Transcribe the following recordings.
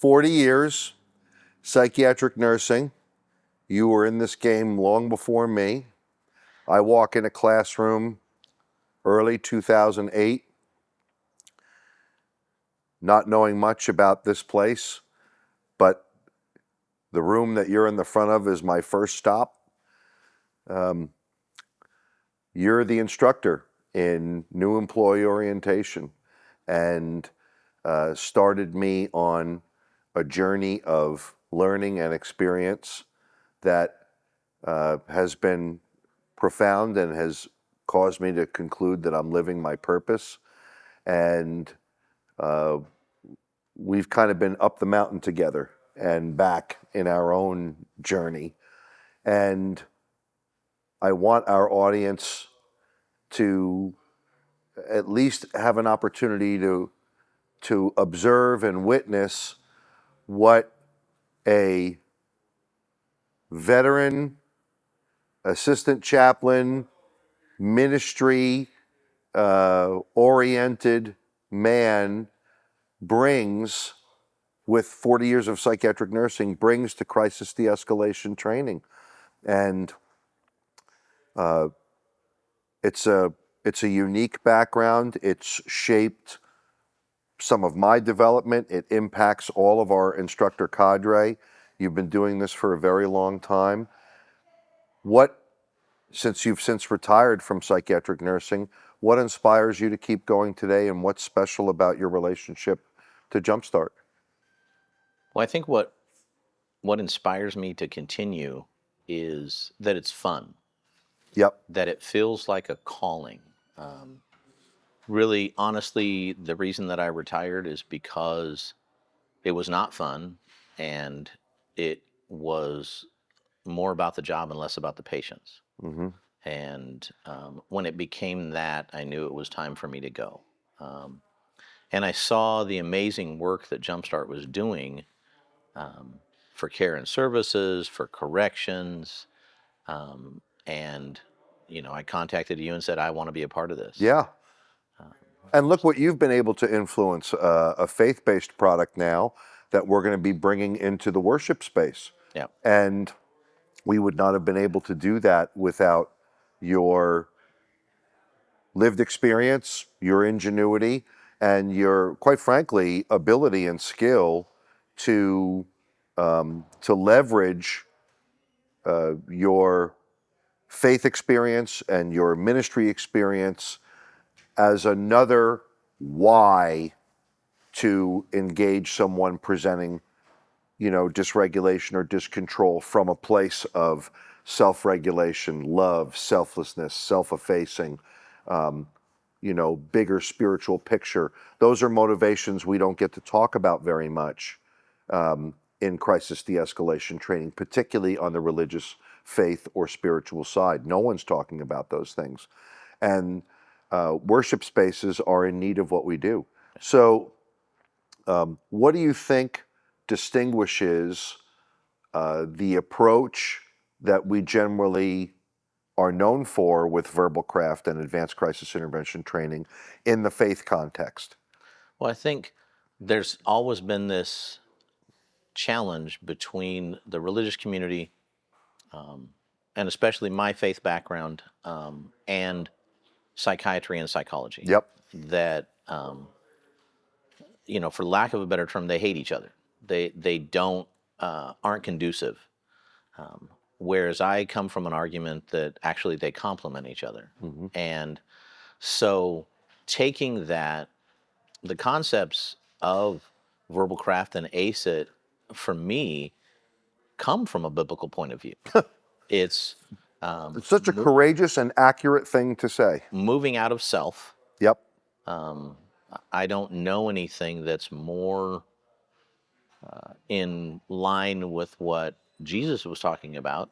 40 years, psychiatric nursing. You were in this game long before me. I walk in a classroom early 2008, not knowing much about this place, but the room that you're in the front of is my first stop. You're the instructor in new employee orientation and started me on a journey of learning and experience that has been profound and has caused me to conclude that I'm living my purpose. And we've kind of been up the mountain together and back in our own journey. And I want our audience to at least have an opportunity to observe and witness what a veteran, assistant chaplain, ministry oriented man brings with 40 years of psychiatric nursing, brings to crisis de-escalation training. And it's a unique background. It's shaped some of my development. It impacts all of our instructor cadre. You've been doing this for a very long time. Since you've since retired from psychiatric nursing, what inspires you to keep going today, and what's special about your relationship to Jumpstart? Well, I think what inspires me to continue is that it's fun. Yep. That it feels like a calling. Really, honestly, the reason that I retired is because it was not fun, and it was more about the job and less about the patients. Mm-hmm. And when it became that, I knew it was time for me to go. And I saw the amazing work that Jumpstart was doing for care and services, for corrections, and I contacted you and said, I want to be a part of this. Yeah. And look what you've been able to influence, a faith-based product now that we're going to be bringing into the worship space. Yeah. And we would not have been able to do that without your lived experience, your ingenuity, and your, quite frankly, ability and skill to leverage your faith experience and your ministry experience as another why to engage someone presenting, dysregulation or discontrol from a place of self-regulation, love, selflessness, self-effacing, bigger spiritual picture. Those are motivations we don't get to talk about very much in crisis de-escalation training, particularly on the religious, faith, or spiritual side. No one's talking about those things. And worship spaces are in need of what we do. So what do you think distinguishes the approach that we generally are known for with verbal craft and advanced crisis intervention training in the faith context? Well, I think there's always been this challenge between the religious community, and especially my faith background, and psychiatry and psychology. Yep. That, for lack of a better term, they hate each other. They don't aren't conducive. Whereas I come from an argument that actually they complement each other. Mm-hmm. And so taking that, the concepts of verbal craft and ACIT, for me, come from a biblical point of view. It's such a courageous and accurate thing to say. Moving out of self. Yep. I don't know anything that's more in line with what Jesus was talking about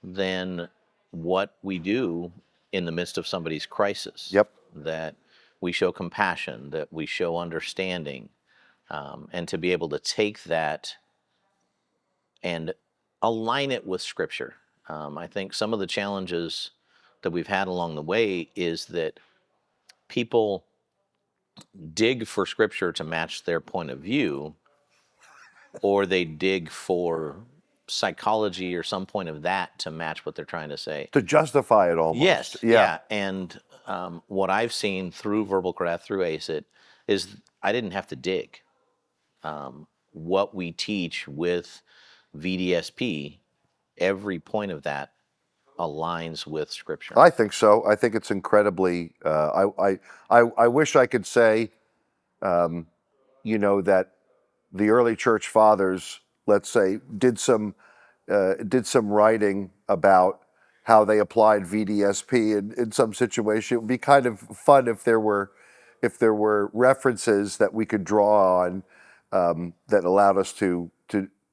than what we do in the midst of somebody's crisis. Yep. That we show compassion, that we show understanding, and to be able to take that and align it with Scripture. I think some of the challenges that we've had along the way is that people dig for Scripture to match their point of view, or they dig for psychology or some point of that to match what they're trying to say. To justify it almost. Yes, Yeah. yeah. And what I've seen through Verbal Craft, through ACIT, is I didn't have to dig. What we teach with VDSP, every point of that aligns with Scripture. I think so. I think it's incredibly. I wish I could say, that the early church fathers, let's say, did some writing about how they applied VDSP in some situation. It would be kind of fun if there were references that we could draw on that allowed us to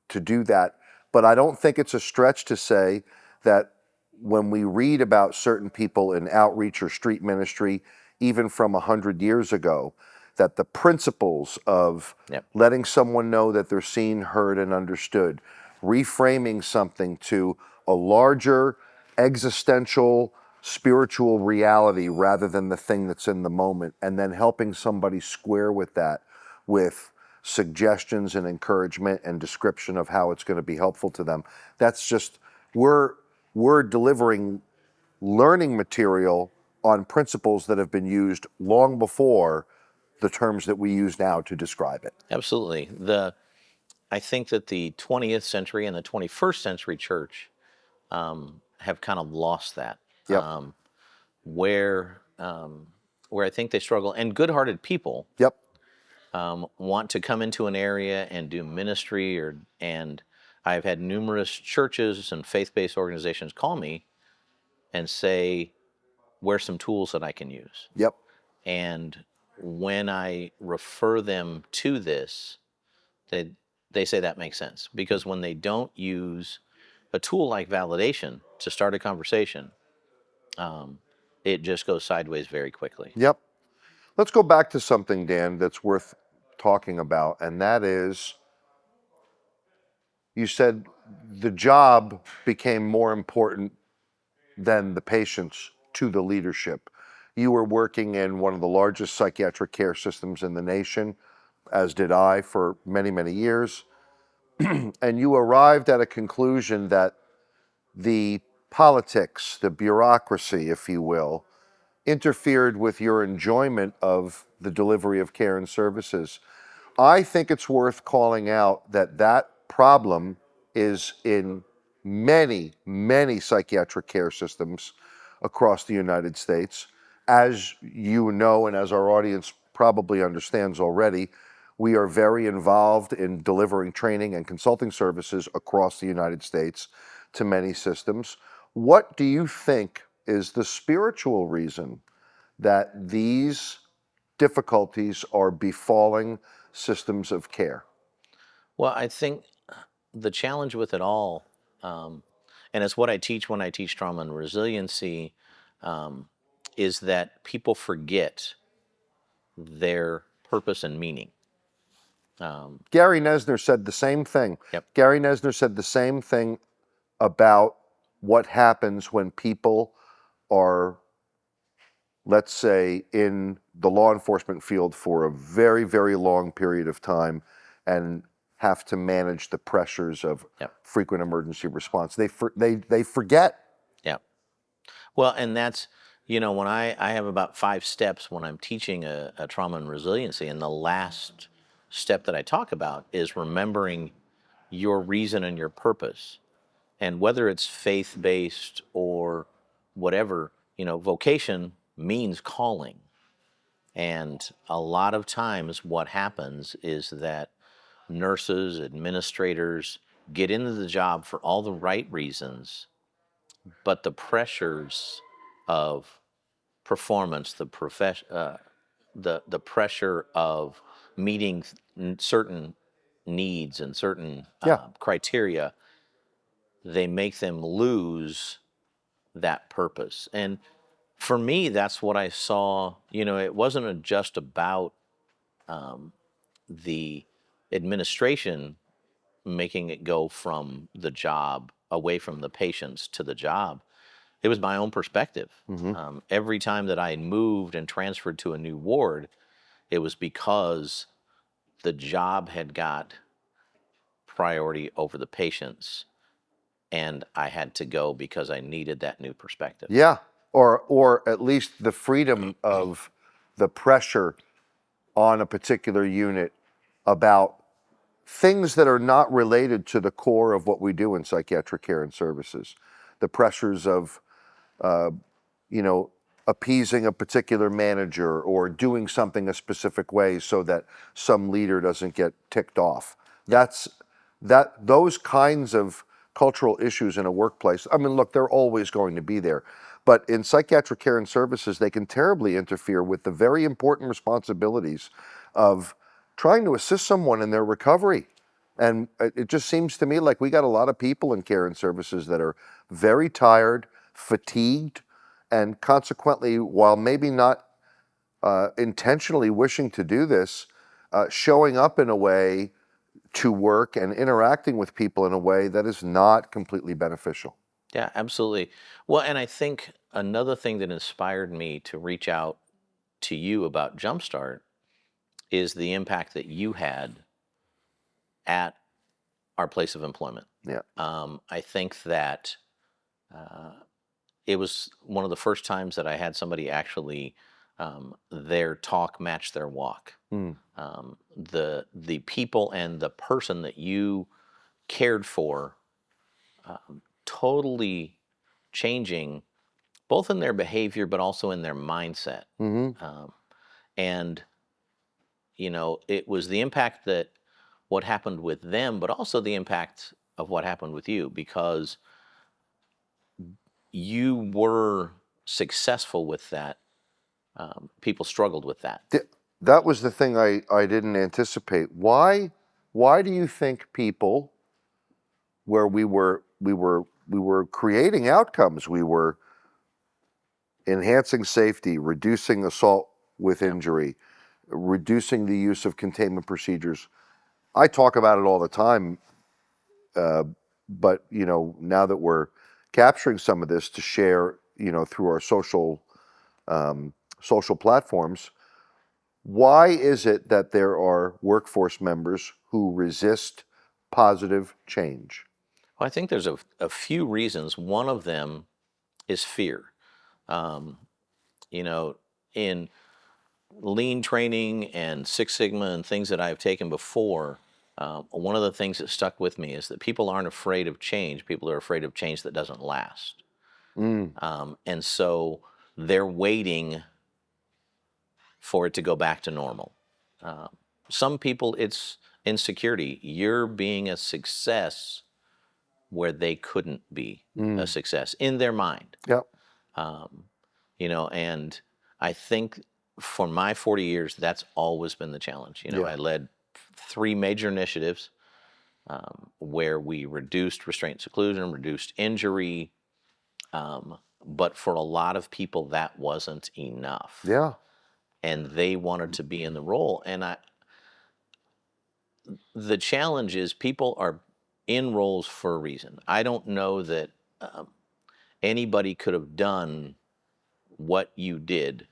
do that. But I don't think it's a stretch to say that when we read about certain people in outreach or street ministry, even from 100 years ago, that the principles of letting someone know that they're seen, heard, and understood, reframing something to a larger existential spiritual reality rather than the thing that's in the moment, and then helping somebody square with that with suggestions and encouragement and description of how it's going to be helpful to them. That's just, we're delivering learning material on principles that have been used long before the terms that we use now to describe it. Absolutely. I think that the 20th century and the 21st century church have kind of lost that. Yep. Where I think they struggle, and good-hearted people Yep. want to come into an area and do ministry, and I've had numerous churches and faith-based organizations call me and say, where's some tools that I can use? Yep. And when I refer them to this, they say that makes sense. Because when they don't use a tool like validation to start a conversation, it just goes sideways very quickly. Yep. Let's go back to something, Dan, that's worth talking about, and that is, you said the job became more important than the patients to the leadership. You were working in one of the largest psychiatric care systems in the nation, as did I for many, many years. And you arrived at a conclusion that the politics, the bureaucracy, if you will, interfered with your enjoyment of the delivery of care and services. I think it's worth calling out that that problem is in many, many psychiatric care systems across the United States. As you know, and as our audience probably understands already, we are very involved in delivering training and consulting services across the United States to many systems. What do you think is the spiritual reason that these difficulties are befalling systems of care? Well, I think the challenge with it all, and it's what I teach when I teach trauma and resiliency, is that people forget their purpose and meaning. Gary Nesner said the same thing. Yep. Gary Nesner said the same thing about what happens when people are, let's say, in the law enforcement field for a very, very long period of time and have to manage the pressures of frequent emergency response. They forget. Yeah. Well, and that's, when I have about 5 steps when I'm teaching a trauma and resiliency, and the last step that I talk about is remembering your reason and your purpose. And whether it's faith-based or whatever, vocation means calling. And a lot of times what happens is that nurses, administrators get into the job for all the right reasons, but the pressures of performance, the pressure of meeting certain needs and certain criteria, they make them lose that purpose. And for me, that's what I saw. It wasn't just about the administration making it go from the job away from the patients to the job. It was my own perspective. Every time that I moved and transferred to a new ward, it was because the job had got priority over the patients, and I had to go because I needed that new perspective. Yeah, or at least the freedom of the pressure on a particular unit about things that are not related to the core of what we do in psychiatric care and services. The pressures of, you know, appeasing a particular manager or doing something a specific way so that some leader doesn't get ticked off. Those kinds of cultural issues in a workplace, I mean, look, they're always going to be there. But in psychiatric care and services, they can terribly interfere with the very important responsibilities of trying to assist someone in their recovery. And it just seems to me like we got a lot of people in care and services that are very tired, fatigued, and consequently, while maybe not intentionally wishing to do this, showing up in a way to work and interacting with people in a way that is not completely beneficial. Yeah, absolutely. Well, and I think another thing that inspired me to reach out to you about Jumpstart is the impact that you had at our place of employment. Yeah. I think that it was one of the first times that I had somebody actually their talk match their walk. Mm. The people and the person that you cared for totally changing both in their behavior but also in their mindset. Mm-hmm. And you know, it was the impact that what happened with them, but also the impact of what happened with you, because you were successful with that. People struggled with that. That was the thing I didn't anticipate. Why do you think people, where we were creating outcomes, we were enhancing safety, reducing assault with injury, reducing the use of containment procedures. I talk about it all the time, but you know, now that we're capturing some of this to share, you know, through our social platforms, why is it that there are workforce members who resist positive change? Well, I think there's a few reasons. One of them is fear. Um, you know, in lean training and Six Sigma and things that I've taken before, one of the things that stuck with me is that people aren't afraid of change. People are afraid of change that doesn't last. And so they're waiting for it to go back to normal. Some people, it's insecurity. You're being a success where they couldn't be a success in their mind. Yep. You know, and I think for my 40 years, that's always been the challenge. You know, Yeah. I led 3 major initiatives where we reduced restraint and seclusion, reduced injury, but for a lot of people, that wasn't enough. Yeah. And they wanted to be in the role. And the challenge is people are in roles for a reason. I don't know that anybody could have done what you did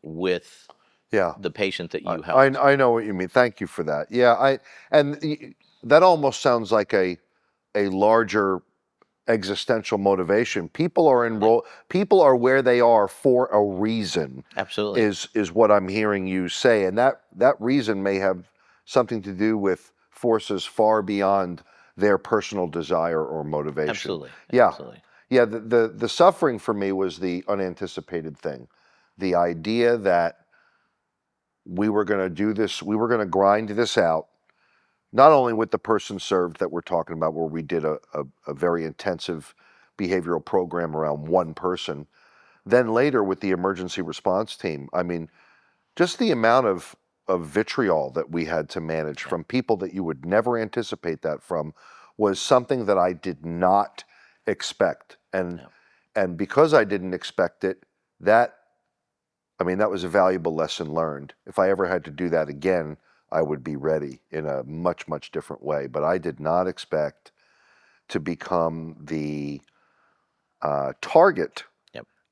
with Yeah. the patient that you helped. I know what you mean. Thank you for that. Yeah, that almost sounds like a larger existential motivation. People are people are where they are for a reason. Absolutely. Is what I'm hearing you say, and that reason may have something to do with forces far beyond their personal desire or motivation. Absolutely. Yeah. Absolutely. Yeah, the suffering for me was the unanticipated thing. The idea that we were going to do this, we were going to grind this out, not only with the person served that we're talking about, where we did a very intensive behavioral program around one person, then later with the emergency response team. I mean, just the amount of vitriol that we had to manage from people that you would never anticipate that from was something that I did not expect. And because I didn't expect it, that was a valuable lesson learned. If I ever had to do that again, I would be ready in a much, much different way. But I did not expect to become the target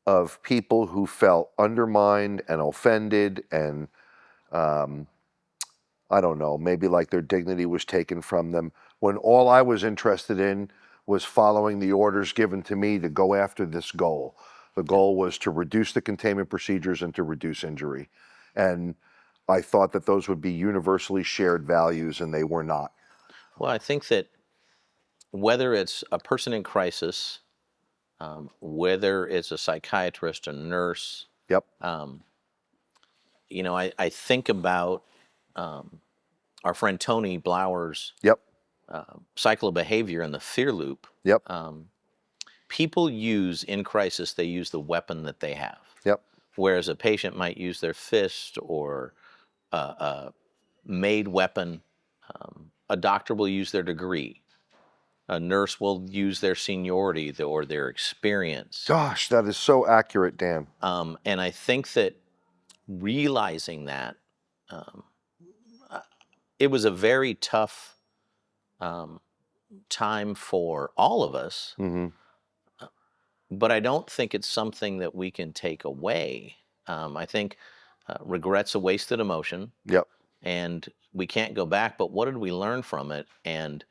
of people who felt undermined and offended and I don't know, maybe like their dignity was taken from them, when all I was interested in was following the orders given to me to go after this goal. The goal was to reduce the containment procedures and to reduce injury. And I thought that those would be universally shared values, and they were not. Well, I think that whether it's a person in crisis, whether it's a psychiatrist, a nurse, Yep, I think about our friend Tony Blauer's yep, cycle of behavior and the fear loop. yep, People use in crisis, they use the weapon that they have. yep, Whereas a patient might use their fist or a made weapon. A doctor will use their degree. A nurse will use their seniority or their experience. Gosh, that is so accurate, Dan. And I think that realizing that, it was a very tough time for all of us, Mm-hmm. but I don't think it's something that we can take away. I think regret's a wasted emotion, Yep, and we can't go back, but what did we learn from it? And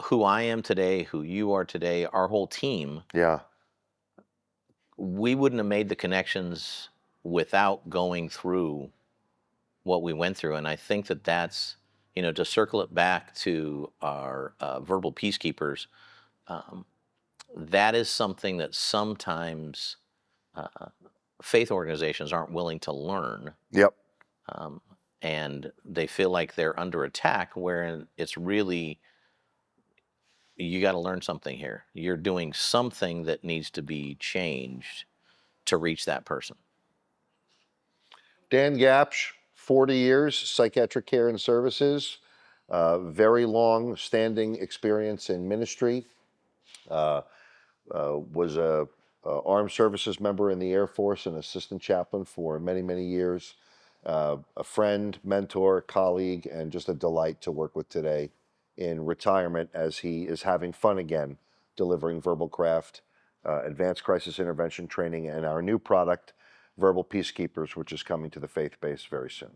who I am today, who you are today, our whole team, yeah, we wouldn't have made the connections without going through what we went through. And I think that that's, to circle it back to our verbal peacekeepers, that is something that sometimes faith organizations aren't willing to learn. yep, And they feel like they're under attack, where it's really, you got to learn something here. You're doing something that needs to be changed to reach that person. Dan Gapsch, 40 years, psychiatric care and services, very long standing experience in ministry, was a armed services member in the Air Force and assistant chaplain for many, many years, a friend, mentor, colleague, and just a delight to work with today in retirement as he is having fun again, delivering verbal craft, advanced crisis intervention training, and our new product, Verbal Peacekeepers, which is coming to the faith base very soon.